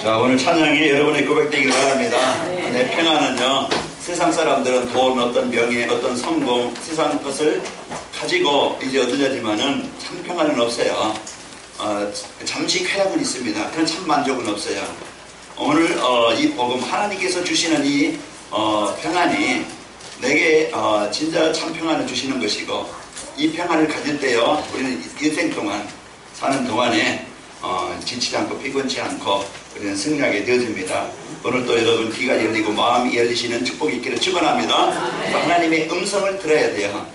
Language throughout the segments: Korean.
자, 오늘 찬양이 여러분의 고백되기를 바랍니다. 내 평안은요, 세상 사람들은 돈, 어떤 명예, 어떤 성공, 세상 것을 가지고 이제 얻으려지만은 참 평안은 없어요. 잠시 쾌락은 있습니다. 그런 참 만족은 없어요. 오늘 이 복음, 하나님께서 주시는 이 평안이 내게 진짜 참 평안을 주시는 것이고, 이 평안을 가질 때요, 우리는 일생 동안 사는 동안에 지치지 않고 피곤치 않고 우리는 승리하게 되어집니다. 오늘 또 여러분 귀가 열리고 마음이 열리시는 축복이 있기를 축원합니다. 하나님의 음성을 들어야 돼요.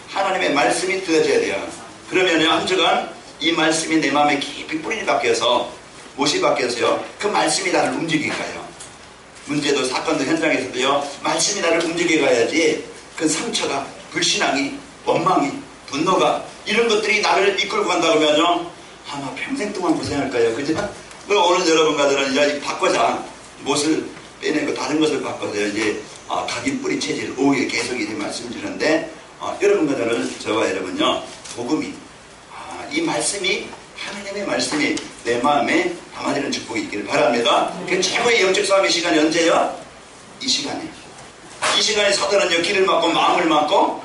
하나님의 말씀이 들어져야 돼요. 그러면 한 주간 이 말씀이 내 마음에 깊이 뿌리 박혀서, 못이 박혀서요, 그 말씀이 나를 움직이게 가요. 문제도 사건도 현장에서도요, 말씀이 나를 움직이게 가야지 그 상처가, 불신앙이, 원망이, 분노가, 이런 것들이 나를 이끌고 간다고 하면요, 아마 평생 동안 고생할 거예요. 그죠? 오늘 여러분과들은 이제 바꿔자. 못을 빼내고 다른 것을 바꿔서 이제 각인 뿌리 체질, 오후에 계속 이제 말씀 주는데, 여러분과들은, 저와 여러분요, 복음이, 이 말씀이, 하나님의 말씀이 내 마음에 담아지는 축복이 있기를 바랍니다. 그 최고의 영적 싸움의 시간이 언제요? 이 시간에. 이 시간에 사단은요, 길을 막고 마음을 막고,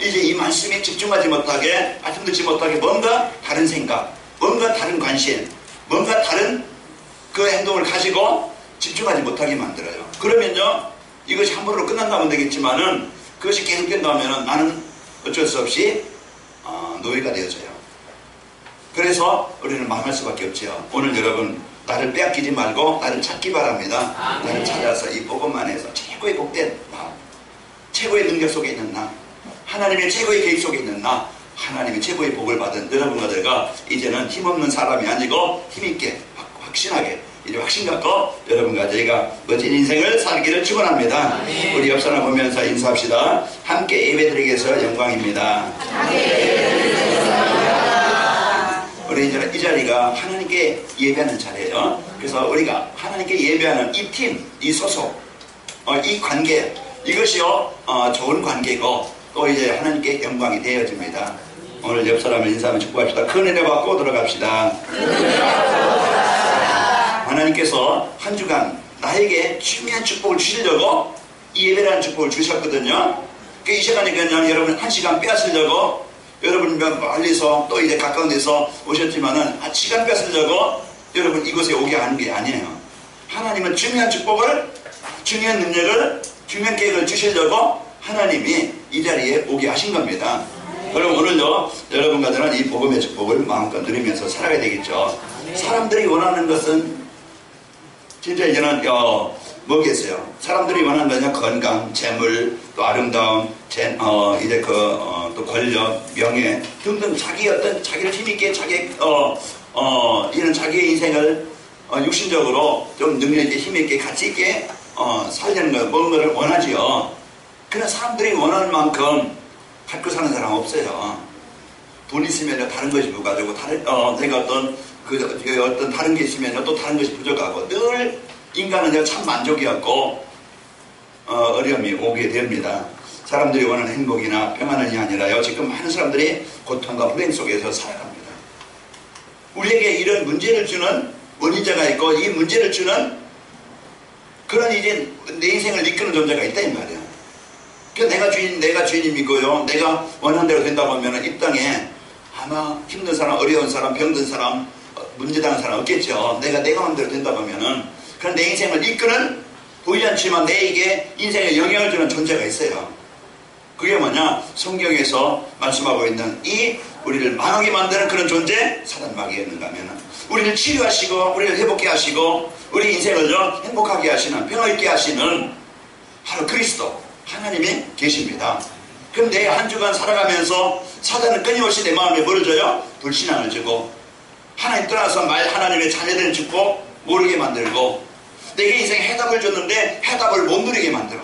이제 이 말씀에 집중하지 못하게, 말씀 듣지 못하게 뭔가 다른 생각, 뭔가 다른 관심, 뭔가 다른 그 행동을 가지고 집중하지 못하게 만들어요. 그러면요, 이것이 한 번으로 끝난다면 되겠지만은, 그것이 계속된다면 나는 어쩔 수 없이 노예가 되어져요. 그래서 우리는 망할 수밖에 없죠. 오늘 여러분, 나를 빼앗기지 말고 나를 찾기 바랍니다. 나를 찾아서 이 복음 안에서 최고의 복된 나, 최고의 능력 속에 있는 나, 하나님의 최고의 계획 속에 있는 나, 하나님의 최고의 복을 받은 여러분과들과 이제는 힘없는 사람이 아니고 힘있게, 확신하게, 이제 확신 갖고 여러분과 저희가 멋진 인생을 살기를 축원합니다. 우리 옆 사람 보면서 인사합시다. 함께 예배드리겠어 영광입니다. 우리 이제 이 자리가 하나님께 예배하는 자리예요. 그래서 우리가 하나님께 예배하는 이 팀, 이 소속, 이 관계, 이것이요, 좋은 관계고 또 이제 하나님께 영광이 되어집니다. 오늘 옆 사람을 인사하면 축복합시다. 큰 은혜 받고 들어갑시다. 하나님께서 한 주간 나에게 중요한 축복을 주시려고 이 예배라는 축복을 주셨거든요. 이 시간에 그냥 여러분 한 시간 빼앗으려고, 여러분 멀리서 또 이제 가까운 데서 오셨지만은 시간 뺏으려고 여러분 이곳에 오게 하는 게 아니에요. 하나님은 중요한 축복을, 중요한 능력을, 중요한 계획을 주시려고 하나님이 이 자리에 오게 하신 겁니다. 그럼 오늘도 여러분과들은 이 복음의 축복을 마음껏 누리면서 살아야 되겠죠. 사람들이 원하는 것은 진짜 이제는 뭐겠어요? 사람들이 원하는 것은 건강, 재물, 또 아름다움, 이제 또 권력, 명예 등등 자기를 힘있게 이런 자기의 인생을 육신적으로 좀 능력 있게 힘있게 가치 있게 살려는 거, 먹는 것을 원하지요. 그러나 사람들이 원하는 만큼 갖고 사는 사람 없어요. 돈 있으면 다른 것이 부가되고, 내가 어떤 다른 게 있으면 또 다른 것이 부족하고, 늘 인간은 참 만족이었고, 어려움이 오게 됩니다. 사람들이 원하는 행복이나 평안이 아니라요, 지금 많은 사람들이 고통과 불행 속에서 살아갑니다. 우리에게 이런 문제를 주는 원인자가 있고, 이 문제를 주는 그런 이제 내 인생을 이끄는 존재가 있다 이 말이에요. 그러니까 내가 주인이고요, 내가 원하는 대로 된다고 하면 이 땅에 아마 힘든 사람, 어려운 사람, 병든 사람, 문제당한 사람 없겠죠. 내가 마음대로 된다고 하면은. 그런 내 인생을 이끄는, 보이지 않지만 내게 인생에 영향을 주는 존재가 있어요. 그게 뭐냐? 성경에서 말씀하고 있는 이 우리를 망하게 만드는 그런 존재, 사단 마귀였는가 하면은 우리를 치료하시고 우리를 회복케 하시고 우리 인생을 행복하게 하시는, 평화있게 하시는 바로 그리스도 하나님이 계십니다. 그럼 내 한 주간 살아가면서 사단은 끊임없이 내 마음에 뭘 줘요? 불신앙을 주고, 하나님 떠나서 하나님의 자녀들을 죽고 모르게 만들고, 내게 인생에 해답을 줬는데 해답을 못 누리게 만들어,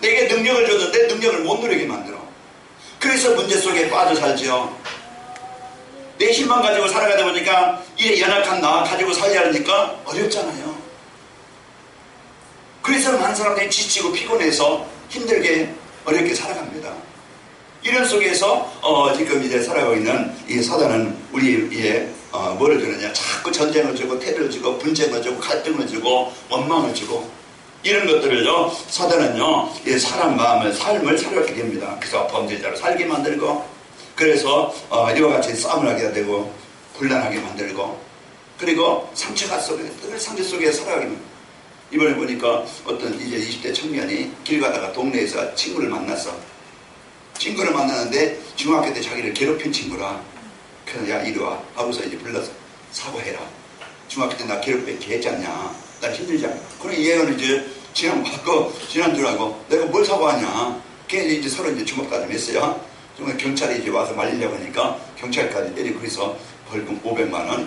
내게 능력을 줬는데 능력을 못 누리게 만들어. 그래서 문제 속에 빠져 살죠. 내 힘만 가지고 살아가다 보니까 이 연약한 나 가지고 살려야 하니까 어렵잖아요. 그래서 많은 사람들이 지치고 피곤해서 힘들게 어렵게 살아갑니다. 이런 속에서 지금 이제 살아가고 있는 이 사단은 우리의 뭐를 주느냐? 자꾸 전쟁을 주고 테러를 주고 분쟁을 주고 갈등을 주고 원망을 주고 이런 것들을요 사단은요 사람 마음을 삶을 살아가게 됩니다. 그래서 범죄자로 살게 만들고 그래서 이와 같이 싸움을 하게 되고 불난하게 만들고 그리고 상처가 속에 늘 상처 속에 살아가게 만들고 이번에 보니까 어떤 이제 20대 청년이 길 가다가 동네에서 친구를 만났어. 친구를 만나는데 중학교 때 자기를 괴롭힌 친구라. 그래서 야 이리 와 하고서 이제 불러서 사과해라. 중학교 때 나 괴롭혀 개했잖냐. 나 힘들지 않냐. 그럼 이 애는 이제 지난 줄 알고 내가 뭘 사과하냐. 걔 이제 서로 이제 주먹다짐 했어요. 정말 경찰이 이제 와서 말리려고 하니까 경찰까지 때리고 그래서 벌금 500만원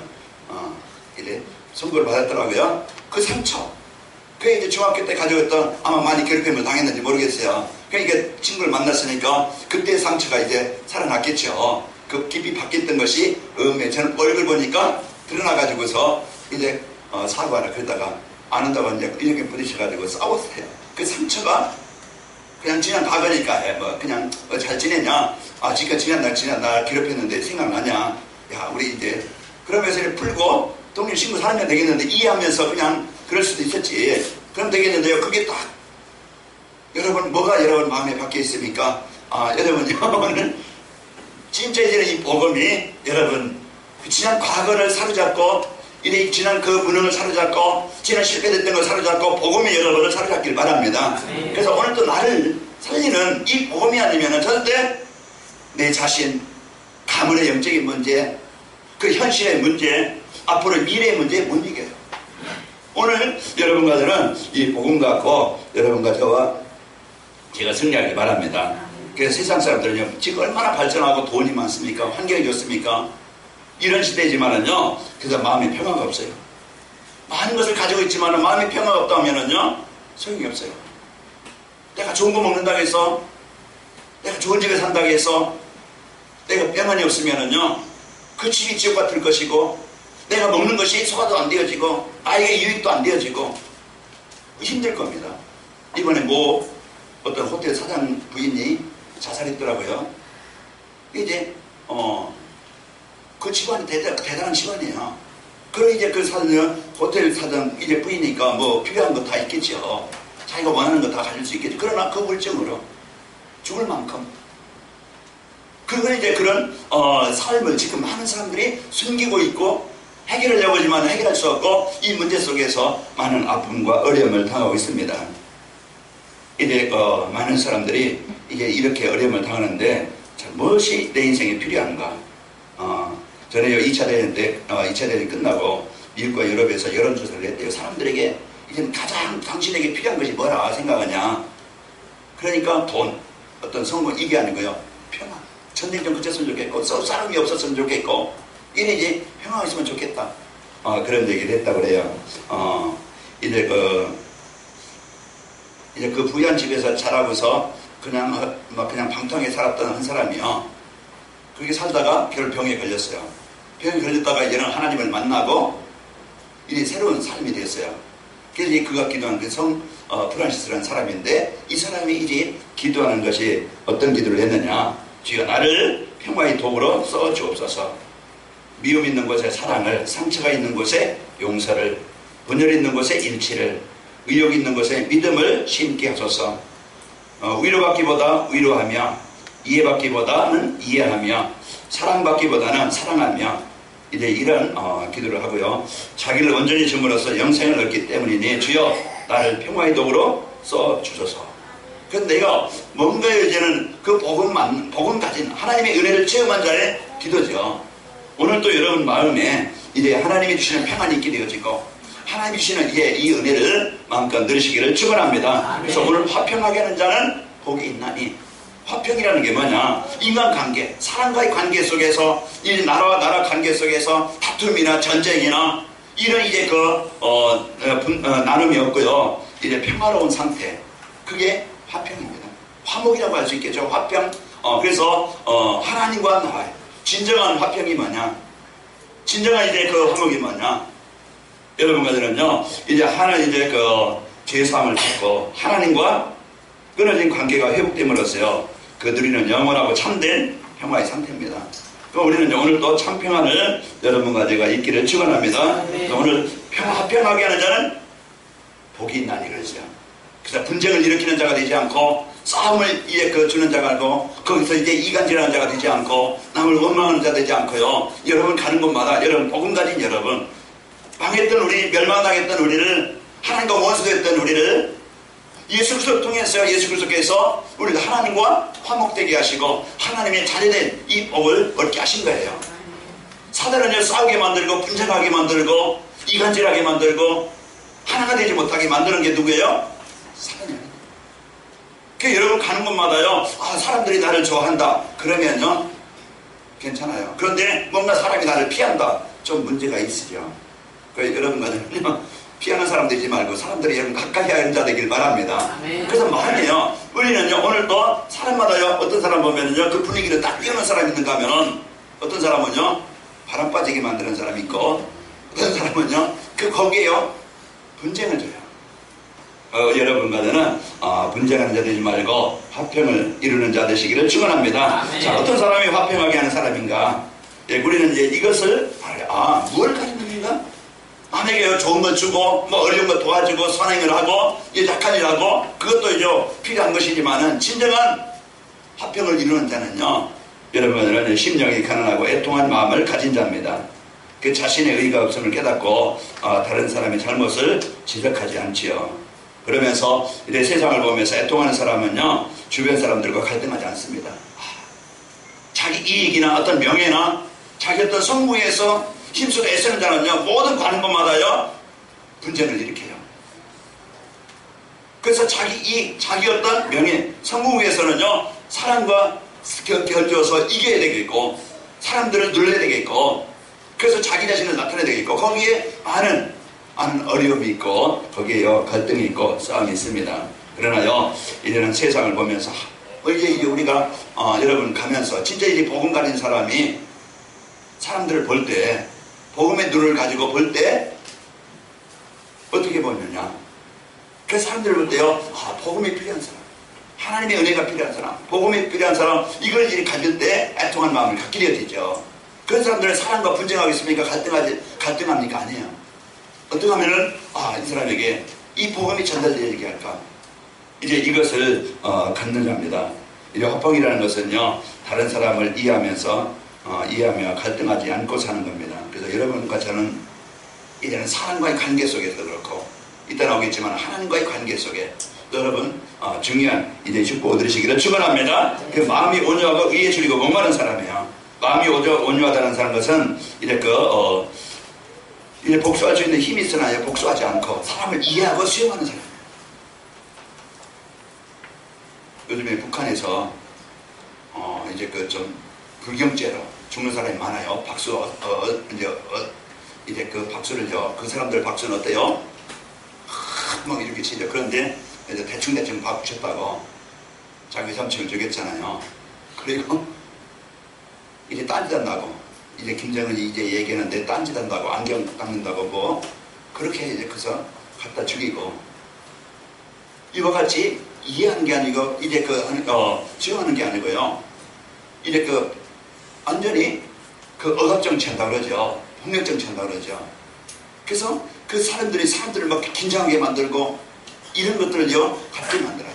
이래 선고를 받았더라고요. 그 상처 그게 이제 중학교 때 가져갔던 아마 많이 괴롭힘을 당했는지 모르겠어요. 그러니까 친구를 만났으니까 그때의 상처가 이제 살아났겠죠. 그 깊이 박혔던 것이 저는 얼굴 보니까 드러나가지고서 이제 사과하라 그러다가 안 한다고 이제 이렇게 부딪혀가지고 싸웠어요. 그 상처가 그냥 지난 과거니까 뭐 그냥 잘 지내냐? 지난 날 괴롭혔는데 생각나냐? 야 우리 이제 그러면서 풀고 동네 친구 살면 되겠는데 이해하면서 그냥 그럴 수도 있었지. 그럼 되겠는데요. 그게 딱 여러분 뭐가 여러분 마음에 박혀 있습니까? 여러분은 진짜 이제는 이 복음이 여러분 지난 과거를 사로잡고 이제 지난 그 무능을 사로잡고 지난 실패됐던 걸 사로잡고 복음이 여러분을 사로잡길 바랍니다. 그래서 오늘 또 나를 살리는 이 복음이 아니면 절대 내 자신 가문의 영적인 문제 그 현실의 문제 앞으로 미래의 문제에 못 이겨요. 오늘 여러분과 저는 이 복음 갖고 여러분과 저와 제가 승리하길 바랍니다. 그래서 세상 사람들은요 지금 얼마나 발전하고 돈이 많습니까? 환경이 좋습니까? 이런 시대지만은요 그래서 마음에 평화가 없어요. 많은 것을 가지고 있지만 마음에 평화가 없다면은요 소용이 없어요. 내가 좋은 거 먹는다고 해서 내가 좋은 집에 산다고 해서 내가 평안이 없으면은요 그 집이 지옥 같을 것이고 내가 먹는 것이 소화도 안 되어지고 아이의 유익도 안 되어지고 힘들 겁니다. 이번에 어떤 호텔 사장 부인이 자살했더라고요. 이제 그 집안이 대단한 집안이에요. 그럼 이제 그 사장은 호텔 사장 이제 부이니까 뭐 필요한 거 다 있겠죠. 자기가 원하는 거 다 가질 수 있겠죠. 그러나 그 물증으로 죽을 만큼 그건 이제 그런 삶을 지금 많은 사람들이 숨기고 있고 해결하려고 하지만 해결할 수 없고 이 문제 속에서 많은 아픔과 어려움을 당하고 있습니다. 이제 많은 사람들이 이게 이렇게 어려움을 당하는데 무엇이 내 인생에 필요한가? 전에 2차 대전 때 2차 대전이 끝나고 미국과 유럽에서 여론조사를 했대요. 사람들에게 이제 가장 당신에게 필요한 것이 뭐라 생각하냐? 그러니까 돈, 어떤 성공 이게 아니고요. 평화. 전쟁 좀 그쳤으면 좋겠고 싸움이 없었으면 좋겠고 이래 이제 평화가 있으면 좋겠다. 그런 얘기를 했다고 그래요. 이제 그 부유한 집에서 자라고서 그냥 방탕하게 살았던 한 사람이요. 그렇게 살다가 결국 병에 걸렸어요. 병에 걸렸다가 이제는 하나님을 만나고 이제 새로운 삶이 됐어요. 그래서 이제 그가 기도한 그 프란시스라는 사람인데 이 사람이 이제 기도하는 것이 어떤 기도를 했느냐? 주여 나를 평화의 도구로 써 주옵소서. 미움 있는 곳에 사랑을, 상처가 있는 곳에 용서를, 분열 있는 곳에 일치를, 의욕 있는 곳에 믿음을 심게 하소서. 위로받기보다 위로하며 이해받기보다는 이해하며 사랑받기보다는 사랑하며 이제 이런 기도를 하고요. 자기를 온전히 줌으로써 영생을 얻기 때문이니 주여 나를 평화의 도구로 써주소서. 그런데 내가 뭔가 이제는 그 복음 가진 하나님의 은혜를 체험한 자의 기도죠. 오늘 또 여러분 마음에 이제 하나님이 주시는 평안이 있게 되어지고 하나님이 주시는 이제 이 은혜를 마음껏 누리시기를 축원합니다. 그래서 오늘 화평하게 하는 자는 복이 있나니 화평이라는 게 뭐냐? 인간관계, 사람과의 관계 속에서 이 나라와 나라 관계 속에서 다툼이나 전쟁이나 이런 이제 나눔이 없고요. 이제 평화로운 상태 그게 화평입니다. 화목이라고 할 수 있겠죠. 화평. 그래서 하나님과 나와요. 진정한 화평이 뭐냐? 진정한 이제 그 화목이 뭐냐? 여러분과 저는요, 이제 죄사함을 받고 하나님과 끊어진 관계가 회복됨으로써요, 그 누리는 영원하고 참된 평화의 상태입니다. 우리는 오늘도 참 평안을 여러분과 제가 있기를 축원합니다. 오늘 화평하게 하는 자는 복이 있나니 그러죠. 그래서 분쟁을 일으키는 자가 되지 않고 싸움을 주는 자가 아니고 거기서 이제 이간질하는 자가 되지 않고 남을 원망하는 자 되지 않고요. 여러분 가는 곳마다 여러분 복음 가진 여러분 망했던 우리 멸망당했던 우리를 하나님과 원수됐던 우리를 예수 그리스도를 통해서 예수 그리스도께서 우리를 하나님과 화목되게 하시고 하나님의 자녀된 이 복을 얻게 하신 거예요. 사단은 싸우게 만들고 분쟁하게 만들고 이간질하게 만들고 하나가 되지 못하게 만드는 게 누구예요? 사단이에요. 그 여러분 가는 곳마다요, 사람들이 나를 좋아한다 그러면요 괜찮아요. 그런데 뭔가 사람이 나를 피한다, 좀 문제가 있으죠. 그래서 여러분과는요 피하는 사람 되지 말고 사람들이 여러분 가까이 하는 자 되길 바랍니다. 그래서 말이에요, 우리는요 오늘도 사람마다요 어떤 사람 보면은요 그 분위기를 딱 띄우는 사람이 있는가 하면은 어떤 사람은요 바람 빠지게 만드는 사람이 있고 어떤 사람은요 거기에요 분쟁을 줘요. 여러분과는 분쟁하는 자 되지 말고 화평을 이루는 자 되시기를 축원합니다. 자, 어떤 사람이 화평하게 하는 사람인가? 우리는 이제 이것을 뭘 가진 놈인가? 남에게 좋은 거 주고 뭐 어려운 거 도와주고 선행을 하고 약한 일 하고 그것도 이제 필요한 것이지만은 진정한 화평을 이루는 자는요 여러분은 심령이 가난하고 애통한 마음을 가진 자입니다. 그 자신의 의의가 없음을 깨닫고 다른 사람의 잘못을 지적하지 않지요. 그러면서 이제 세상을 보면서 애통하는 사람은요 주변 사람들과 갈등하지 않습니다. 자기 이익이나 어떤 명예나 자기 어떤 성공에서 힘쓰고 애쓰는 자는요 모든 가는 곳마다요 분쟁을 일으켜요. 그래서 자기 이익, 자기 어떤 명예, 성공을 위해서는요 사람과 견뎌서 이겨야 되겠고 사람들을 눌러야 되겠고 그래서 자기 자신을 나타내야 되겠고 거기에 많은 어려움이 있고 거기에 갈등이 있고 싸움이 있습니다. 그러나요 이제는 세상을 보면서 이제 우리가 여러분 가면서 진짜 이제 복음 가진 사람이 사람들을 볼 때 복음의 눈을 가지고 볼 때 어떻게 보느냐, 그 사람들을 볼 때요 복음이 필요한 사람, 하나님의 은혜가 필요한 사람, 복음이 필요한 사람, 이걸 이제 가질 때 애통한 마음을 갖게 되죠. 그런 사람들은 사람과 분쟁하겠습니까? 갈등합니까? 아니에요. 어떻게 하면은 이 사람에게 이 복음이 전달되게 할까? 이제 이것을 갖는 자입니다. 이제 화평이라는 것은요 다른 사람을 이해하며 갈등하지 않고 사는 겁니다. 그래서 여러분과 저는 이제는 사람과의 관계 속에서 그렇고 이따 나오겠지만 하나님과의 관계 속에 여러분 중요한 이제 축복 얻으시기를 축원합니다. 그 마음이 온유하고 의에 줄이고 목마른 사람이에요. 마음이 온유하다는 사람 것은 이제 이제 복수할 수 있는 힘이 있으나 복수하지 않고 사람을 이해하고 수용하는 사람이에요. 요즘에 북한에서 이제 좀 불경죄로 죽는 사람이 많아요. 이제 그 박수를요, 그 사람들 박수는 어때요? 막 이렇게 치죠. 그런데 이제 대충 바꾸셨다고 자기 삼촌을 죽였잖아요. 그리고 이제 딴짓한다고, 이제 김정은이 이제 얘기하는데 딴짓한다고, 안경 닦는다고 뭐 그렇게 이제 그래서 갖다 죽이고, 이와 같이 이해하는 게 아니고 이제 수용하는 게 아니고요, 이제 완전히 억압 정치한다 그러죠. 폭력 정치한다 그러죠. 그래서 그 사람들을 막 긴장하게 만들고 이런 것들을요 갑자기 만들어요.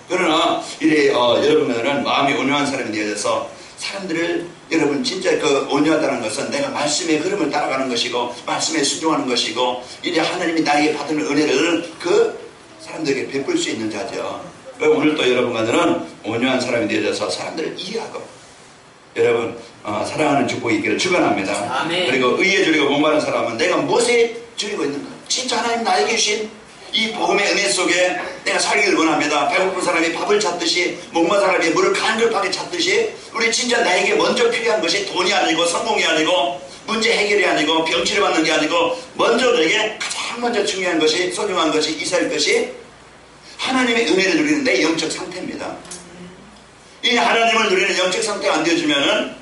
그러나 이래 여러분은 마음이 온유한 사람이 되어져서 사람들을, 여러분 진짜 온유하다는 것은 내가 말씀의 흐름을 따라가는 것이고 말씀에 순종하는 것이고 이제 하나님이 나에게 받은 은혜를 그 사람들에게 베풀 수 있는 자죠. 오늘 또 여러분과는 온유한 사람이 되어져서 사람들을 이해하고 여러분 사랑하는 축복이 있기를 축원합니다. 아멘. 그리고 의에 줄이고 목마른 사람은 내가 무엇에 줄이고 있는가? 진짜 하나님 나에게 주신 이 복음의 은혜 속에 내가 살기를 원합니다. 배고픈 사람이 밥을 찾듯이 목마른 사람이 물을 간절하게 찾듯이 우리 진짜 나에게 먼저 필요한 것이 돈이 아니고 성공이 아니고 문제 해결이 아니고 병치료 받는 게 아니고 먼저 내게 가장 먼저 중요한 것이, 소중한 것이, 이사할 것이 하나님의 은혜를 누리는 내 영적 상태입니다. 이 하나님을 누리는 영적 상태가 안 되어지면은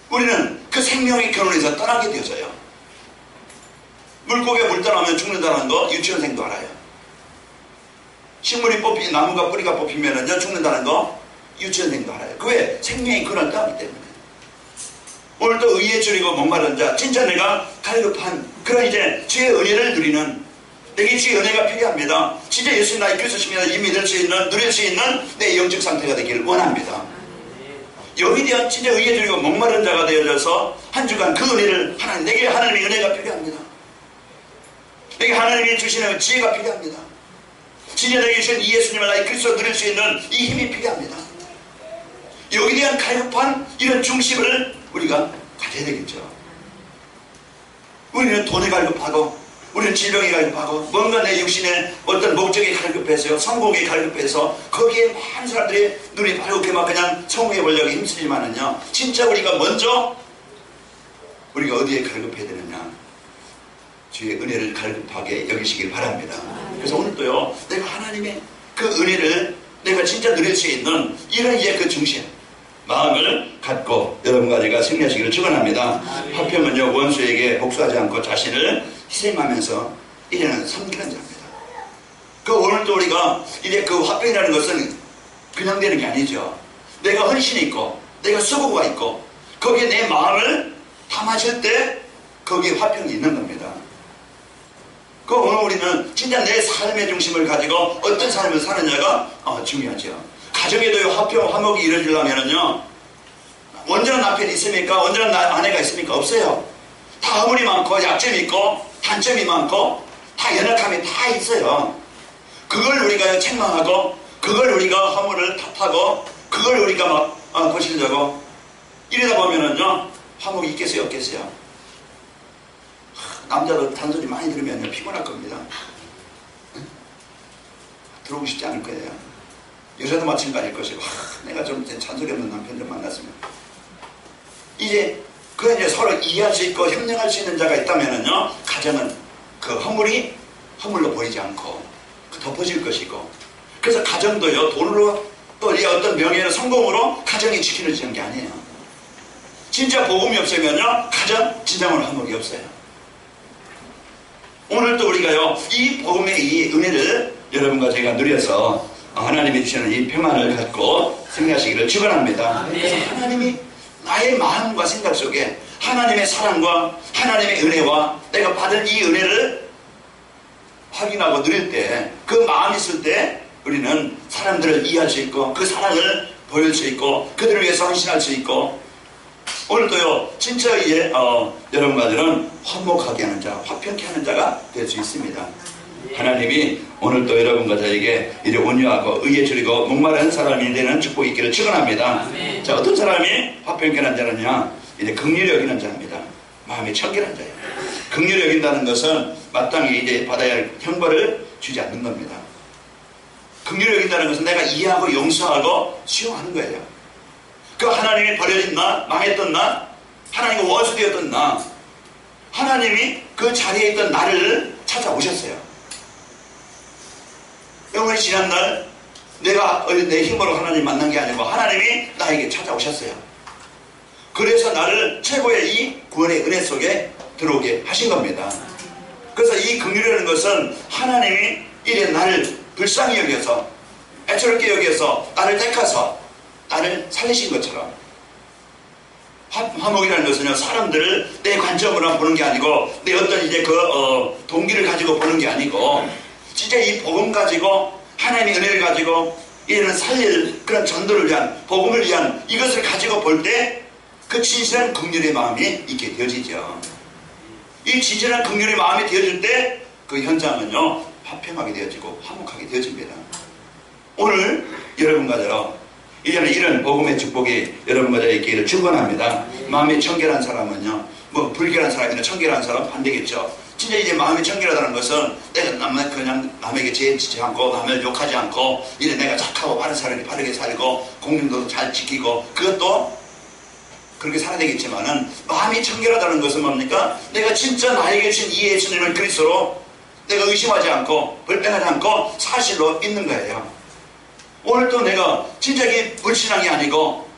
우리는 그 생명의 근원에서 떠나게 되어져요. 물고기가 물 떠나면 죽는다는 거 유치원생도 알아요. 식물이 나무가 뿌리가 뽑히면은요 죽는다는 거 유치원생도 알아요. 그 왜? 생명의 근원을 따기 때문에. 오늘도 의에 줄이고 목마른 자, 진짜 내가 갈급한 그런 이제 주의 은혜를 누리는, 내게 주의 은혜가 필요합니다. 진짜 예수 나의 그리스도 십니다. 이미 누릴 수 있는 내 영적 상태가 되기를 원합니다. 여기에 대한 진짜 의에 줄이고 목마른 자가 되어져서 한 주간 그 은혜를 내게 하나님의 은혜가 필요합니다. 내게 하나님이 주시는 지혜가 필요합니다. 진짜 내게 주신 이 예수님을 나의 그리스도 누릴 수 있는 이 힘이 필요합니다. 여기에 대한 갈급한 이런 중심을 우리가 가져야 되겠죠. 우리는 돈에 갈급하고, 우리는 질병에 갈급하고, 뭔가 내 육신의 어떤 목적에 갈급해서요, 성공에 갈급해서 거기에 많은 사람들이 눈이 밝게 막 그냥 성공해 보려고 힘쓰지만은요, 진짜 우리가 먼저 우리가 어디에 갈급해야 되느냐, 주의 은혜를 갈급하게 여기시길 바랍니다. 그래서 오늘도요, 내가 하나님의 그 은혜를 내가 진짜 누릴 수 있는 이런 이제 그 중심, 마음을 갖고 여러분과 제가 승리하시기를 축원합니다. 화평은요, 원수에게 복수하지 않고 자신을 희생하면서 이제는 섬기는 자입니다. 그 오늘도 우리가 이제 그 화평이라는 것은 그냥 되는 게 아니죠. 내가 헌신이 있고, 내가 수고가 있고, 거기에 내 마음을 담아질 때 거기에 화평이 있는 겁니다. 그 오늘 우리는 진짜 내 삶의 중심을 가지고 어떤 삶을 사느냐가 중요하죠. 가정에도 화평, 화목이 이루어지려면은요, 온전한 남편이 있습니까? 온전한 아내가 있습니까? 없어요. 다 허물이 많고, 약점이 있고, 단점이 많고, 다 연약함이 다 있어요. 그걸 우리가 책망하고, 그걸 우리가 허물을 탓하고, 그걸 우리가 막 고치려고 이러다 보면은요, 화목이 있겠어요? 없겠어요? 남자도 잔소리 많이 들으면 피곤할 겁니다. 들어오고 싶지 않을 거예요. 여자도 마찬가지일 것이고, 내가 좀 잔소리 없는 남편 좀 만났으면. 이제 서로 이해할 수 있고 협력할 수 있는 자가 있다면은요, 가정은 그 허물이 허물로 보이지 않고 덮어질 것이고, 그래서 가정도요, 돈으로 또 어떤 명예나 성공으로 가정이 지켜지는 게 아니에요. 진짜 복음이 없으면요, 가정 진정으로 화목이 없어요. 오늘도 우리가요, 이 복음의 이 은혜를 여러분과 제가 누려서 하나님이 주시는 이 평안을 갖고 승리하시기를 축원합니다. 그래서 하나님이 나의 마음과 생각 속에 하나님의 사랑과 하나님의 은혜와 내가 받은 이 은혜를 확인하고 누릴 때, 그 마음이 있을 때 우리는 사람들을 이해할 수 있고, 그 사랑을 보일 수 있고, 그들을 위해서 헌신할 수 있고, 오늘도요, 진짜 이제 여러분과 저는 화목하게 하는 자, 화평케 하는 자가 될 수 있습니다. 하나님이 오늘도 여러분과 저에게 이제 온유하고 의에 줄이고 목마른 사람이 되는 축복이 있기를 축원합니다. 자, 어떤 사람이 화평케 하는 자느냐? 이제 긍휼히 여기는 자입니다. 마음이 청결한 자예요. 긍휼히 여긴다는 것은 마땅히 이제 받아야 할 형벌을 주지 않는 겁니다. 긍휼히 여긴다는 것은 내가 이해하고 용서하고 수용하는 거예요. 그 하나님이 버려진 나, 망했던 나, 하나님과 원수되었던 나, 하나님이 그 자리에 있던 나를 찾아오셨어요. 영원히 지난날 내가 내 힘으로 하나님 만난 게 아니고 하나님이 나에게 찾아오셨어요. 그래서 나를 최고의 이 구원의 은혜 속에 들어오게 하신 겁니다. 그래서 이 긍휼이라는 것은 하나님이 이래 나를 불쌍히 여겨서, 애처롭게 여겨서 나를 택하서 나를 살리신 것처럼, 화목이라는 것은요, 사람들을 내 관점으로 보는 게 아니고, 내 어떤 이제 동기를 가지고 보는 게 아니고, 진짜 이 복음 가지고, 하나님의 은혜를 가지고, 이제는 살릴 그런 전도를 위한, 복음을 위한 이것을 가지고 볼 때, 그 진실한 긍휼의 마음이 있게 되어지죠. 이 진실한 긍휼의 마음이 되어질 때, 그 현장은요, 화평하게 되어지고, 화목하게 되어집니다. 오늘 여러분과 저로, 이제는 이런 복음의 축복이 여러분과 저에게 있기를 축원합니다. 마음이 청결한 사람은요, 뭐 불결한 사람이나 청결한 사람 반대겠죠. 진짜 이제 마음이 청결하다는 것은 내가 그냥 남에게 죄짓지 않고, 남을 욕하지 않고, 이제 내가 착하고 바른 사람이 바르게 살고, 공명도 잘 지키고, 그것도 그렇게 살아야 되겠지만은, 마음이 청결하다는 것은 뭡니까? 내가 진짜 나에게 주신 이 예수님을 그리스도로 내가 의심하지 않고, 불평하지 않고, 사실로 믿는 거예요. 오늘도 내가 진짜 이게 불신앙이 아니고,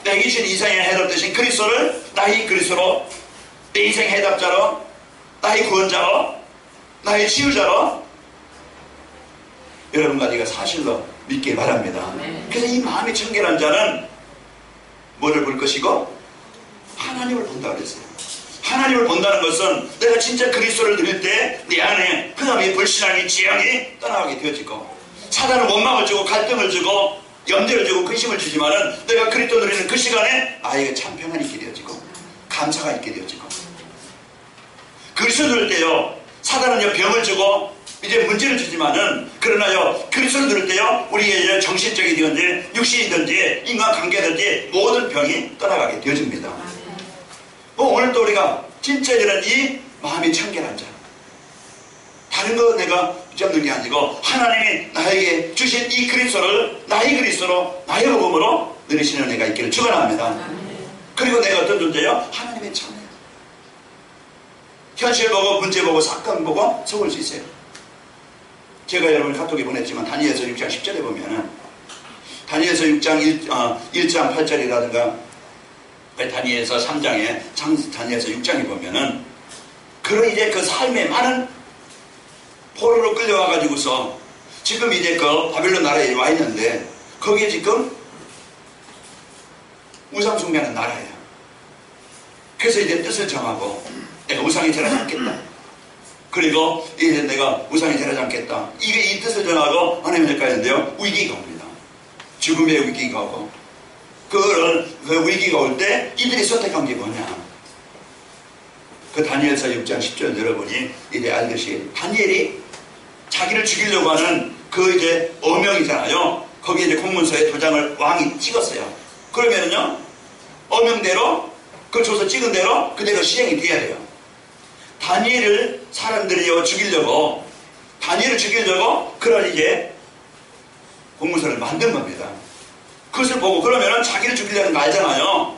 내게 주신 인생의 해답 대신 그리스도를 나의 그리스도로, 내 인생의 해답자로, 나의 구원자로, 나의 치유자로, 여러분과 내가 사실로 믿기 바랍니다. 그래서 이 마음이 청결한 자는 뭐를 볼 것이고 하나님을 본다 그랬어요. 하나님을 본다는 것은 내가 진짜 그리스도를 드릴 때 내 안에 그 다음에 불신앙이 지향이 떠나가게 되어지고 사단은 원망을 주고 갈등을 주고 염려를 주고 근심을 주지만은 내가 그리스도 누리는 그 시간에 나에게 참 평안이 있게 되어지고 감사가 있게 되어지고 그리스도 누릴 때요 사단은요 병을 주고 이제 문제를 주지만은 그러나요 그리스도를 누릴 때요 우리의 정신적이든지 육신이든지 인간관계든지 모든 병이 떠나가게 되어집니다. 오늘도 우리가 진짜 이런 이 마음이 청결한 자 다른 거 내가 붙잡는 게 아니고 하나님이 나에게 주신 이 그리스도를 나의 그리스도로 나의 복음으로 누리시는 은혜가 있기를 축원합니다. 그리고 내가 어떤 존재요? 하나님의 자녀. 현실 보고 문제 보고 사건 보고 속을 수 있어요. 제가 여러분을 카톡에 보냈지만 다니엘서 6장 10절에 보면은 다니엘서 6장 1장 8절이라든가 다니엘서 3장에 다니엘서 6장에 보면은 그런 이제 그 삶에 많은 포로로 끌려와가지고서 지금 이제 그 바빌론 나라에 와 있는데 거기에 지금 우상 숭배하는 나라예요. 그래서 이제 뜻을 정하고 내가 우상이 되지 않겠다. 그리고 이제 내가 우상이 되지 않겠다. 이게 이 뜻을 정하고 하나님의 될까 했는데요. 위기가 옵니다. 죽음의 위기가 오고 그 위기가 올 때 이들이 선택한 게 뭐냐. 그 다니엘서 6장 10절 여러분이 이제 알듯이 다니엘이 자기를 죽이려고 하는 그 이제 어명이잖아요. 거기에 이제 공문서에 도장을 왕이 찍었어요. 그러면은요 어명대로 그 줘서 찍은 대로 그대로 시행이 돼야 돼요. 다니엘을 사람들이 죽이려고 그런 이제 공문서를 만든 겁니다. 그것을 보고 그러면은 자기를 죽이려는 거 알잖아요.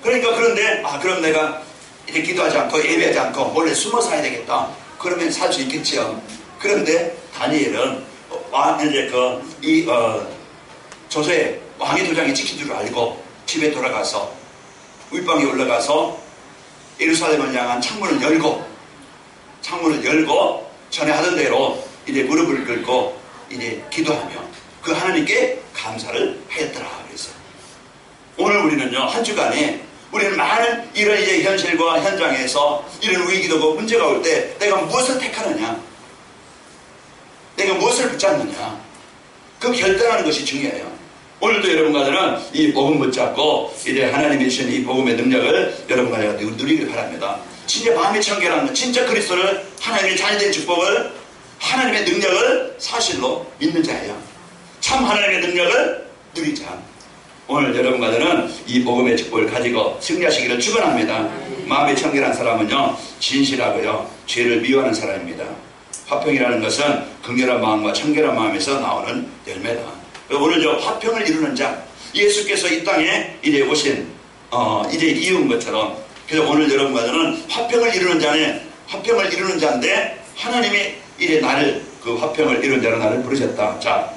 그러니까 그런데 그럼 내가 이제 기도하지 않고 예배하지 않고 몰래 숨어 살아야 되겠다. 그러면 살 수 있겠지요. 그런데 다니엘은 이제 조서에 왕의 도장이 찍힌 줄 알고 집에 돌아가서 윗방에 올라가서 예루살렘을 향한 창문을 열고 전에 하던 대로 이제 무릎을 꿇고 이제 기도하며 그 하나님께 감사를 하였더라 그랬어요. 오늘 우리는요 한 주간에 우리는 많은 이런 이제 현실과 현장에서 이런 위기도 오고 문제가 올 때 내가 무엇을 택하느냐, 내가 무엇을 붙잡느냐, 그 결단하는 것이 중요해요. 오늘도 여러분과는 이 복음 붙잡고 이제 하나님이 주신 이 복음의 능력을 여러분과 내가 누리길 바랍니다. 진짜 마음이 청결한 진짜 그리스도를 하나님의 자녀된 축복을 하나님의 능력을 사실로 믿는 자예요. 참 하나님의 능력을 누리자. 오늘 여러분과는 이 복음의 축복을 가지고 승리하시기를 축원합니다. 마음이 청결한 사람은요 진실하고요 죄를 미워하는 사람입니다. 화평이라는 것은 긍휼한 마음과 청결한 마음에서 나오는 열매다. 오늘 저 화평을 이루는 자 예수께서 이 땅에 이제 오신 이제 이룬 것처럼 그래서 오늘 여러분과는 화평을 이루는 자인데 하나님이 이제 나를 그 화평을 이루는 자로 나를 부르셨다. 자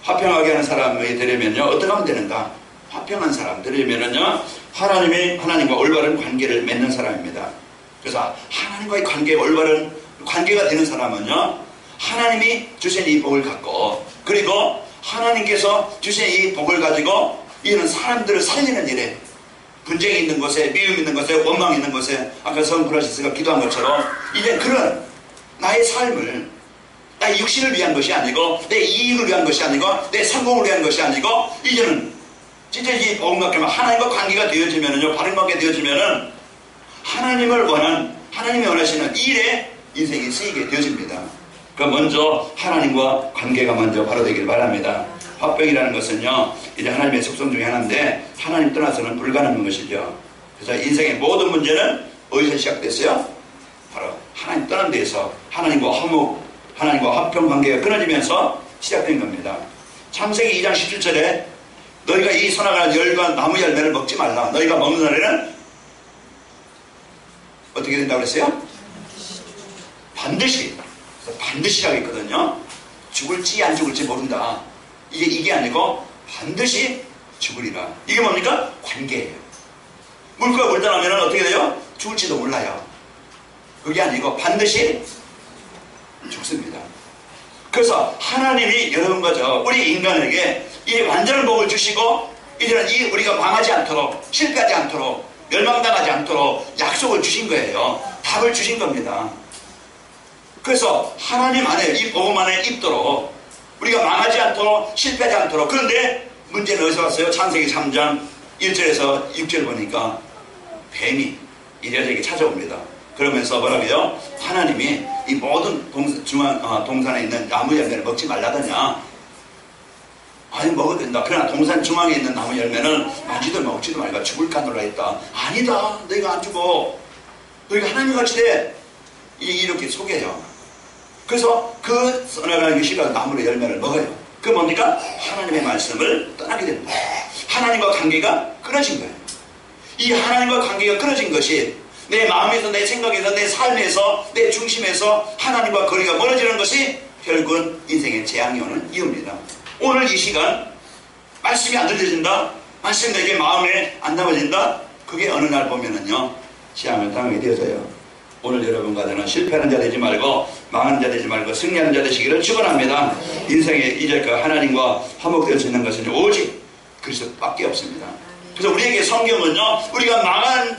화평하게 하는 사람이 되려면요 어떻게 하면 되는가? 화평한 사람 되려면은요 하나님과 올바른 관계를 맺는 사람입니다. 그래서 하나님과의 올바른 관계가 되는 사람은요 하나님이 주신 이 복을 갖고 그리고 하나님께서 주신 이 복을 가지고 이는 사람들을 살리는 일에 분쟁이 있는 곳에 미움 있는 곳에 원망 있는 곳에 아까 성브라시스가 기도한 것처럼 이제 그런 나의 삶을 나의 육신을 위한 것이 아니고 내 이익을 위한 것이 아니고 내 성공을 위한 것이 아니고 이제는 진짜 이 복음과 하나님과 관계가 되어지면은요 바른 관계 되어지면은 하나님이 원하시는 일에 인생이 쓰이게 되어집니다. 그러니까 먼저 하나님과 관계가 먼저 바로 되길 바랍니다. 화평이라는 것은요 이제 하나님의 속성 중에 하나인데 하나님 떠나서는 불가능한 것이죠. 그래서 인생의 모든 문제는 어디서 시작됐어요? 바로 하나님 떠난 데에서 하나님과 화평 관계가 끊어지면서 시작된 겁니다. 창세기 2장 17절에 너희가 이 선악과의 열과 나무 열매를 먹지 말라. 너희가 먹는 날에는 어떻게 된다고 그랬어요? 반드시라고 했거든요. 죽을지 안 죽을지 모른다. 이게 아니고 반드시 죽으리라. 이게 뭡니까? 관계예요. 물고가 물다 나면 어떻게 돼요? 죽을지도 몰라요. 그게 아니고 반드시 죽습니다. 그래서 하나님이 여러분과 우리 인간에게 이 완전한 복을 주시고 이제는 우리가 망하지 않도록, 실패하지 않도록, 멸망당하지 않도록 약속을 주신 거예요. 답을 주신 겁니다. 그래서 하나님 안에, 이 복음 안에 있도록 우리가 망하지 않도록, 실패하지 않도록. 그런데 문제는 어디서 왔어요? 창세기 3장 1절에서 6절 보니까 뱀이 이 여자에게 찾아옵니다. 그러면서 뭐라고요? 하나님이 이 모든 동산에 있는 나무 열매를 먹지 말라더냐? 아니, 먹어도 된다. 그러나 동산 중앙에 있는 나무 열매는 만지도 먹지도 말고 죽을까 놀라 했다. 아니다. 너희가 안 죽어. 너희가 하나님 같이 돼. 이렇게 속여요. 그래서 그 선악을 싫어하는 나무의 열매를 먹어요. 그 뭡니까? 하나님의 말씀을 떠나게 됩니다. 하나님과 관계가 끊어진 거예요. 이 하나님과 관계가 끊어진 것이 내 마음에서, 내 생각에서, 내 삶에서, 내 중심에서 하나님과 거리가 멀어지는 것이 결국은 인생의 재앙이 오는 이유입니다. 오늘 이 시간 말씀이 안 들려진다, 말씀 내게 마음에 안 담아진다, 그게 어느 날 보면은요 재앙을 당하게 되어져요. 오늘 여러분과 저는 실패하는 자 되지 말고, 망하는 자 되지 말고 승리하는 자 되시기를 축원합니다. 인생에 이제 그 하나님과 화목될 수 있는 것은 오직 그리스도밖에 없습니다. 그래서 우리에게 성경은요, 우리가 망한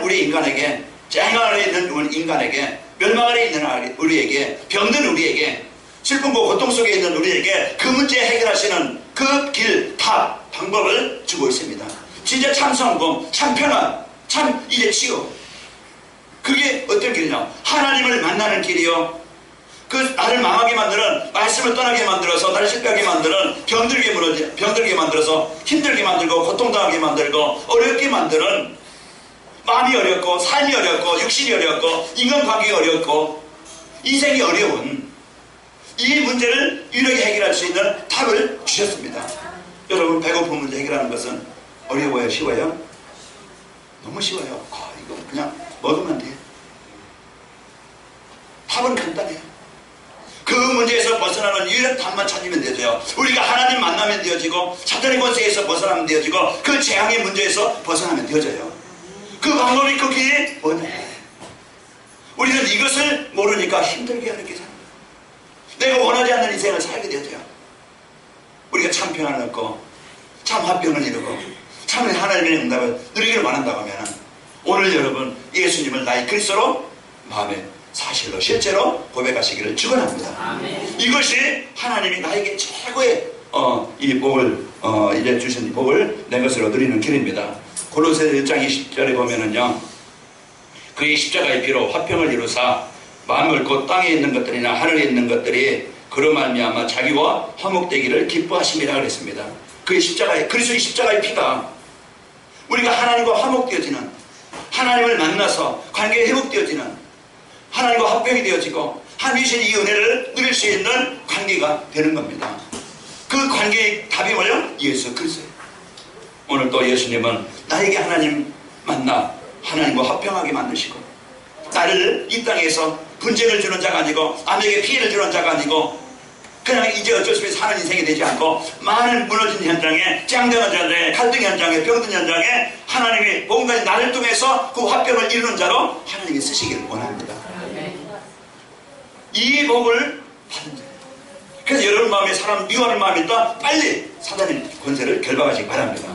우리 인간에게, 재앙 아래 있는 인간에게, 멸망 아래 있는 우리에게, 병든 우리에게, 슬픔과 고통 속에 있는 우리에게 그 문제 해결하시는 그 길, 답, 방법을 주고 있습니다. 진짜 참 성공, 참 평안, 참 이제 치유. 그게 어떤 길이냐? 하나님을 만나는 길이요. 그 나를 망하게 만드는, 말씀을 떠나게 만들어서 나를 실패하게 만드는, 병들게 만들어서 힘들게 만들고 고통당하게 만들고 어렵게 만드는, 마음이 어렵고 삶이 어렵고 육신이 어렵고 인간관계가 어렵고 인생이 어려운 이 문제를 유일하게 해결할 수 있는 답을 주셨습니다. 여러분, 배고픈 문제 해결하는 것은 어려워요? 쉬워요? 너무 쉬워요. 이거 그냥 먹으면 돼요. 답은 간단해요. 그 문제에서 벗어나는 유일한 답만 찾으면 되죠. 우리가 하나님 만나면 되어지고, 사탄의 권세에서 벗어나면 되어지고, 그 재앙의 문제에서 벗어나면 되어져요. 그 방법이, 그 길이 뭐냐? 우리는 이것을 모르니까 힘들게 어렵게 삽니다. 내가 원하지 않는 인생을 살게 되어져요. 우리가 참 평안을 얻고 참 화평을 이루고 참 하나님의 응답을 누리기를 원한다고 하면, 오늘 여러분 예수님을 나의 그리스도로 마음에 사실로 실제로 고백하시기를 축원합니다. 아멘. 이것이 하나님이 나에게 최고의 이 복을 이제 주신 복을 내 것으로 누리는 길입니다. 골로새 1장 20절에 보면은요, 그의 십자가의 피로 화평을 이루사 만물 곧 땅에 있는 것들이나 하늘에 있는 것들이 그로 말미암아 자기와 화목되기를 기뻐하심이라 그랬습니다. 그의 십자가의, 그리스도의 십자가의 피가 우리가 하나님과 화목되어지는, 하나님을 만나서 관계가 회복되어지는, 하나님과 합병이 되어지고 하나님이신 이 은혜를 누릴 수 있는 관계가 되는 겁니다. 그 관계의 답이 뭐예요? 예수 그리스도예요. 오늘 또 예수님은 나에게 하나님 만나 하나님과 화평하게 만드시고, 나를 이 땅에서 분쟁을 주는 자가 아니고 남에게 피해를 주는 자가 아니고 그냥 이제 어쩔 수 없이 사는 인생이 되지 않고, 많은 무너진 현장에, 짱당한 현장에, 갈등 현장에, 병든 현장에 하나님이 뭔가 나를 통해서 그 화평을 이루는 자로 하나님이 쓰시기를 원합니다. 이 복을 받는 자예요. 그래서 여러분 마음에 사람 미워하는 마음이 있다, 빨리 사단의 권세를 결박하시기 바랍니다.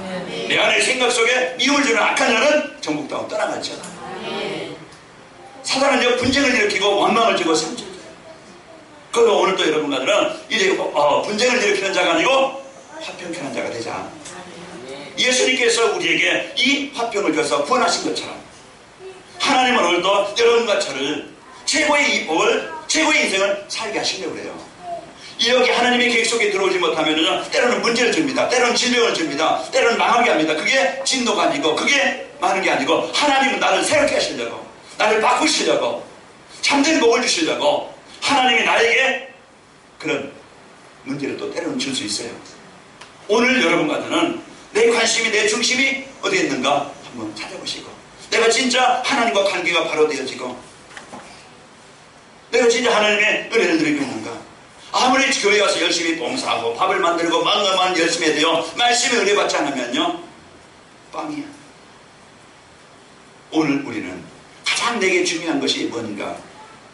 내 안의 생각 속에 미움을 주는 악한 자는 정복 땅으로 떠나갔죠. 사단은 분쟁을 일으키고 원망을 주고 상처를 줘요. 그래서 오늘 또 여러분과는 이제 분쟁을 일으키는 자가 아니고 화평케 자가 되자. 예수님께서 우리에게 이 화평을 줘서 구원하신 것처럼, 하나님은 오늘도 여러분과 저를 최고의 이 복을, 최고의 인생을 살게 하시려고 그래요. 여기 하나님의 계획 속에 들어오지 못하면 때로는 문제를 줍니다. 때로는 질병을 줍니다. 때로는 망하게 합니다. 그게 진노가 아니고, 그게 많은 게 아니고, 하나님은 나를 새롭게 하시려고, 나를 바꾸시려고, 참된 복을 주시려고 하나님이 나에게 그런 문제를 또 때로는 줄 수 있어요. 오늘 여러분과 저는 내 관심이, 내 중심이 어디에 있는가 한번 찾아보시고, 내가 진짜 하나님과 관계가 바로 되어지고, 내가 진짜 하나님의 은혜를 누리고 있는가. 아무리 교회 와서 열심히 봉사하고 밥을 만들고 만나만 열심히 해도요, 말씀에 은혜 받지 않으면요 빵이야. 오늘 우리는 가장 내게 중요한 것이 뭔가,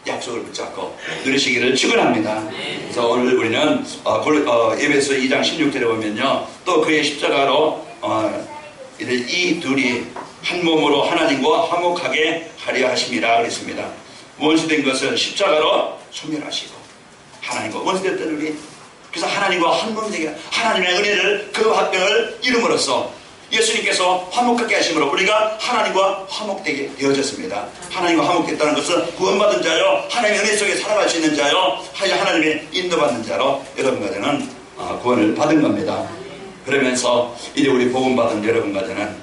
약속을 붙잡고 누리시기를 축원합니다. 그래서 오늘 우리는 에베소 2장 16절에 보면요, 또 그의 십자가로 이 둘이 한 몸으로 하나님과 화목하게 하려 하심이라 그랬습니다. 원수된 것은 십자가로 소멸하시고 하나님과 원수됐던 우리, 그래서 하나님과 한 몸 되게 하나님의 은혜를 그 화평을 이룸으로써 예수님께서 화목하게 하심으로 우리가 하나님과 화목되게 되어졌습니다. 하나님과 화목됐다는 것은 구원받은 자요, 하나님의 은혜 속에 살아갈 수 있는 자요, 하나님의 인도받는 자로 여러분과 저는 구원을 받은 겁니다. 그러면서 이제 우리 복음받은 여러분과 저는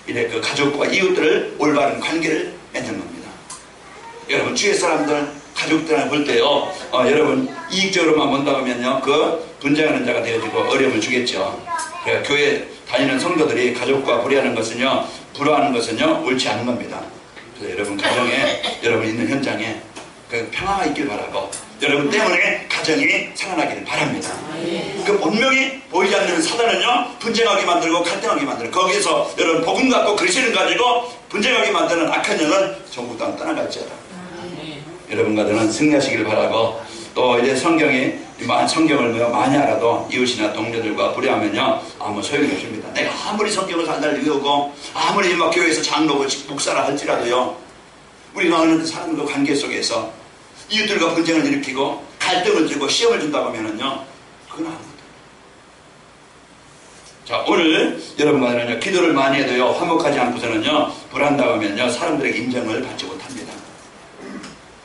이제 그 가족과 이웃들을 올바른 관계를 맺는 겁니다. 여러분 주위 사람들 가족들을 볼 때요, 여러분 이익적으로만 본다고 하면요, 그 분쟁하는 자가 되어지고 어려움을 주겠죠. 그러니까 교회 다니는 성도들이 가족과 불의하는 것은요, 불화하는 것은요, 옳지 않은 겁니다. 그래서 여러분 가정에, 여러분 있는 현장에 그 평화가 있길 바라고, 여러분 때문에 가정이 살아나기를 바랍니다. 그 분명히 보이지 않는 사단은요, 분쟁하게 만들고 갈등하게 만들고, 거기에서 여러분 복음 갖고 그리스도를 가지고 분쟁하게 만드는 악한 영은 전부 다 떠나갈지어다. 여러분과 저는 승리하시길 바라고, 또 이제 성경을 많이 알아도 이웃이나 동료들과 불의하면요, 아무 소용이 없습니다. 내가 아무리 성경을 달달 외우고 아무리 막 교회에서 장로고 목사라 할지라도요, 우리가 어느 사람들과 관계 속에서 이웃들과 분쟁을 일으키고 갈등을 주고 시험을 준다고 하면은요, 그건 아무것도. 자, 오늘 여러분과 저는요, 기도를 많이 해도요, 화목하지 않고서는요, 불한다고 하면요, 사람들에게 인정을 받지 못합니다.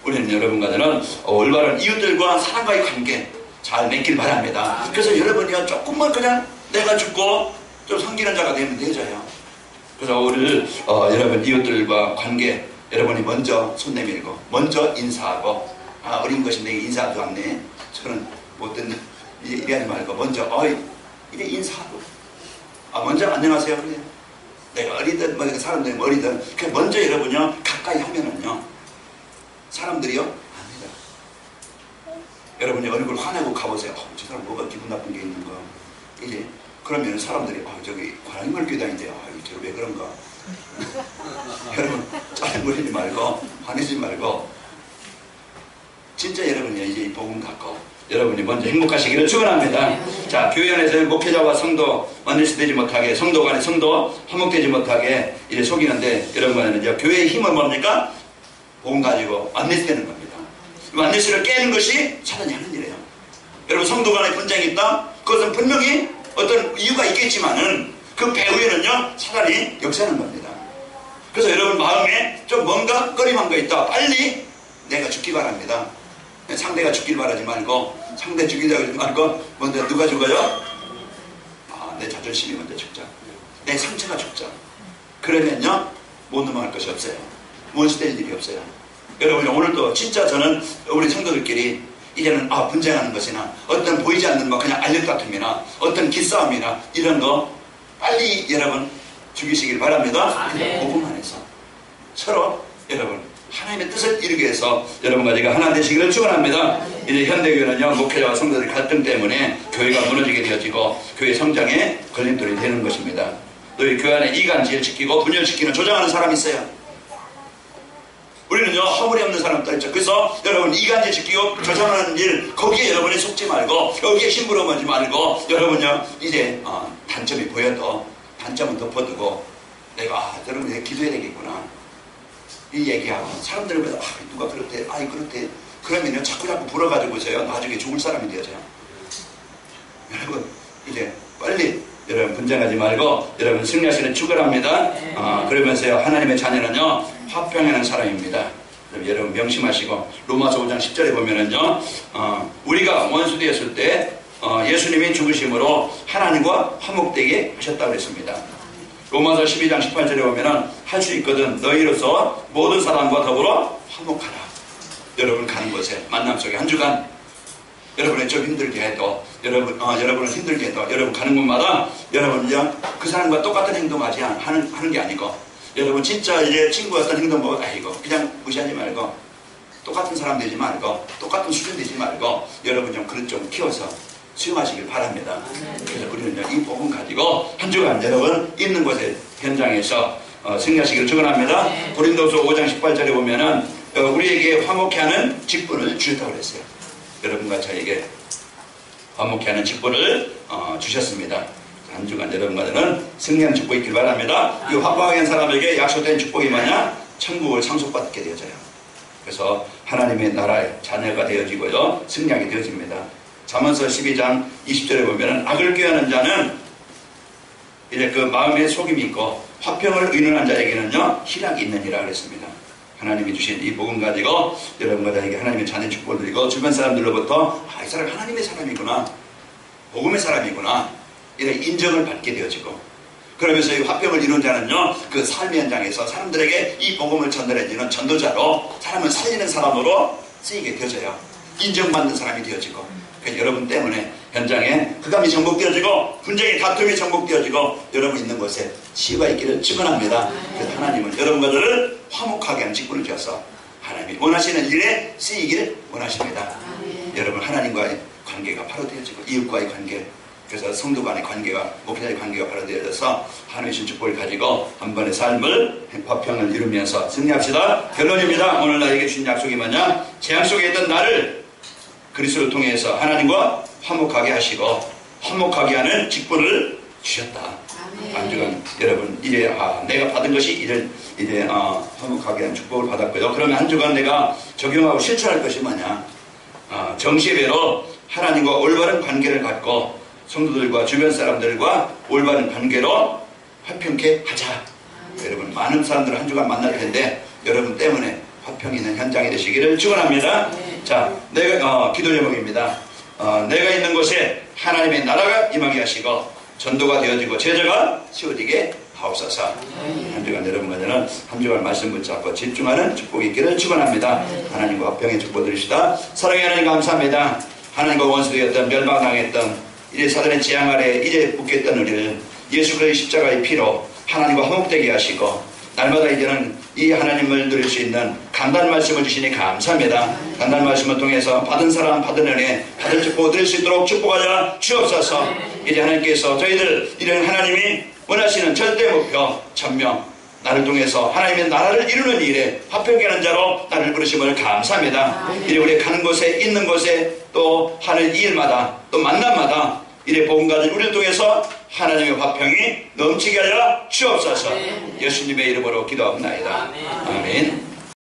우리는 여러분과 저는 올바른 이웃들과 사람과의 관계 잘 맺길 바랍니다. 그래서 여러분이요, 조금만 그냥 내가 죽고 좀 섬기는 자가 되면 되죠요. 그래서 오늘 여러분 이웃들과 관계, 여러분이 먼저 손 내밀고 먼저 인사하고, 어린 것이 내게 인사하지 않네, 저는 못 듣는, 이래하지 말고 먼저 이래 인사하고, 먼저 안녕하세요 그래요. 내가 어리든 사람들이 어리든 그냥 먼저 여러분요 가까이 하면은요, 사람들이요 압니다. 여러분이 얼굴 화내고 가보세요. 저 사람 뭐가 기분 나쁜 게 있는가, 이제 그러면 사람들이 저기 과잉을 끼다니는데 저 왜 그런가. 여러분 짜증부리지 말고 화내지 말고, 진짜 여러분이 이제 이 복음 갖고 여러분이 먼저 행복하시기를 축원합니다. 자, 교회 안에서 목회자와 성도 만나시되지 못하게, 성도 간에 성도 화목되지 못하게 이제 속이는데, 여러분은 이제 교회의 힘은 뭡니까? 복음 가지고 안내시되는 겁니다. 안내시를 깨는 것이 사단이 하는 일이에요. 여러분 성도 간에 분쟁이 있다? 그것은 분명히 어떤 이유가 있겠지만은 그 배후에는요, 사단이 역사하는 겁니다. 그래서 여러분 마음에 좀 뭔가 꺼림한 거 있다, 빨리 내가 죽기 바랍니다. 상대가 죽길 바라지 말고, 상대 죽이자고 하지 말고, 먼저 누가 죽어요? 내 자존심이 먼저 죽자, 내 상처가 죽자. 그러면요 못 넘어갈 것이 없어요. 무엇이 될 일이 없어요. 여러분 오늘도 진짜 저는 우리 성도들끼리 이제는 분쟁하는 것이나 어떤 보이지 않는 그냥 알력다툼이나 어떤 기싸움이나 이런 거 빨리 여러분 죽이시길 바랍니다. 복음 안에서 서로 여러분 하나님의 뜻을 이루기 위해서 여러분과 제가 하나 되시기를 축원합니다. 이제 현대교회는요, 목회자와 성도들 갈등 때문에 교회가 무너지게 되어지고 교회 성장에 걸림돌이 되는 것입니다. 너희 교회 안에 이간질 지키고 분열시키는 조장하는 사람이 있어요. 우리는요, 허물이 없는 사람도 있죠. 그래서 여러분 이간질 지키고 조장하는 일, 거기에 여러분이 속지 말고, 여기에 심부름하지 말고, 여러분요 이제 단점이 보여도 단점은 덮어두고, 내가 여러분 이제 기도해야 되겠구나 이 얘기하고, 사람들을 보면 누가 그렇대, 그렇대, 그러면요 자꾸 불어가지고서요 나중에 죽을 사람이 되어져요. 여러분 이제 빨리 여러분 분쟁하지 말고 여러분 승리하시는 축원합니다. 그러면서요, 하나님의 자녀는요 화평하는 사람입니다. 여러분 명심하시고, 로마서 5장 10절에 보면은요, 우리가 원수 되었을 때 예수님이 죽으심으로 하나님과 화목되게 하셨다고 그랬습니다. 로마서 12장 18절에 보면은 할 수 있거든 너희로서 모든 사람과 더불어 화목하라. 여러분 가는 곳에 만남 속에 한 주간 여러분이 좀 힘들게 해도, 여러분을 힘들게 해도, 여러분 가는 곳마다 여러분요 그 사람과 똑같은 행동하지 하는 게 아니고, 여러분 진짜 이제 친구 어떤 행동 그냥 무시하지 말고, 똑같은 사람 되지 말고, 똑같은 수준 되지 말고, 여러분 좀 그런 좀 키워서 수용하시길 바랍니다. 그래서 우리는요 이 복음 가지고 한 주간 여러분 있는 곳에 현장에서 승리하시기를 축원합니다. 고린도서 5장 18절에 보면은 우리에게 화목케 하는 직분을 주셨다고 그랬어요. 여러분과 저에게 화목케 하는 직분을 주셨습니다. 한 주간 여러분과는 승리하는 축복이 있길 바랍니다. 이 화목하게 한 사람에게 약속된 축복이 뭐냐? 천국을 상속받게 되어져요. 그래서 하나님의 나라의 자녀가 되어지고요, 승리하게 되어집니다. 잠언서 12장 20절에 보면은 악을 꾀하는 자는 이제 그 마음에 속임이 있고 화평을 의논한 자에게는요 희락이 있느니라 그랬습니다. 하나님이 주신 이 복음 가지고 여러분과 저에게 하나님의 자녀 축복을 드리고 주변 사람들로부터 이 사람 하나님의 사람이구나, 복음의 사람이구나, 이런 인정을 받게 되어지고, 그러면서 이 화평을 이룬 자는요 그 삶의 현장에서 사람들에게 이 복음을 전달해주는 전도자로 사람을 살리는 사람으로 쓰이게 되어져요. 인정받는 사람이 되어지고, 여러분 때문에 현장에 흑암이 정복되어지고 분쟁이 다툼이 정복되어지고 여러분 있는 곳에 치유가 있기를 축원합니다. 그래서 하나님은 여러분과 저를 화목하게 하는 직분을 주셔서 하나님이 원하시는 일에 쓰이기를 원하십니다. 여러분 하나님과의 관계가 바로 되어지고 이웃과의 관계, 그래서 성도 간의 관계가, 목회자의 관계가 바로 되어져서 하나님의 신 축복을 가지고 한 번의 삶을 화평을 이루면서 승리합시다. 결론입니다. 오늘 나에게 주신 약속이 뭐냐? 재앙 속에 있던 나를 그리스도를 통해서 하나님과 화목하게 하시고 화목하게 하는 직분을 주셨다. 한 주간 여러분 이제 내가 받은 것이 이제 화목하게 하는 축복을 받았고요. 그러면 한 주간 내가 적용하고 실천할 것이 뭐냐? 정시배로 하나님과 올바른 관계를 갖고 성도들과 주변 사람들과 올바른 관계로 화평케 하자. 여러분 많은 사람들을 한 주간 만날 텐데 여러분 때문에 화평이 있는 현장이 되시기를 축원합니다. 자, 내가 기도 제목입니다. 내가 있는 곳에 하나님의 나라가 임하게 하시고 전도가 되어지고 제자가 세워지게 하옵소서. 한 주간 여러분과 저는 한 주간 말씀 붙잡고 집중하는 축복이 있기를 축원합니다. 하나님과 화평의 축복 드리시다. 사랑의 하나님 감사합니다. 하나님과 원수되었던 멸망당했던 이제 사단의 지향 아래 이제 묶였던 우리를 예수 그리스도의 십자가의 피로 하나님과 화목되게 하시고 날마다 이제는 이 하나님을 누릴 수 있는 간단 말씀을 주시니 감사합니다. 간단 말씀을 통해서 받은 사람 받은 은혜 받을 축복 드릴 수 있도록 축복하여 주옵소서. 이제 하나님께서 저희들 이런 하나님이 원하시는 절대 목표 천명 나를 통해서 하나님의 나라를 이루는 일에 화평케 하는 자로 나를 부르심을 감사합니다. 이제 우리 가는 곳에 있는 곳에 또 하는 일마다 또 만남마다 이래 복음 가진 우리를 통해서 하나님의 화평이 넘치게 하여 주옵소서. 예수님의 이름으로 기도합니다. 아멘.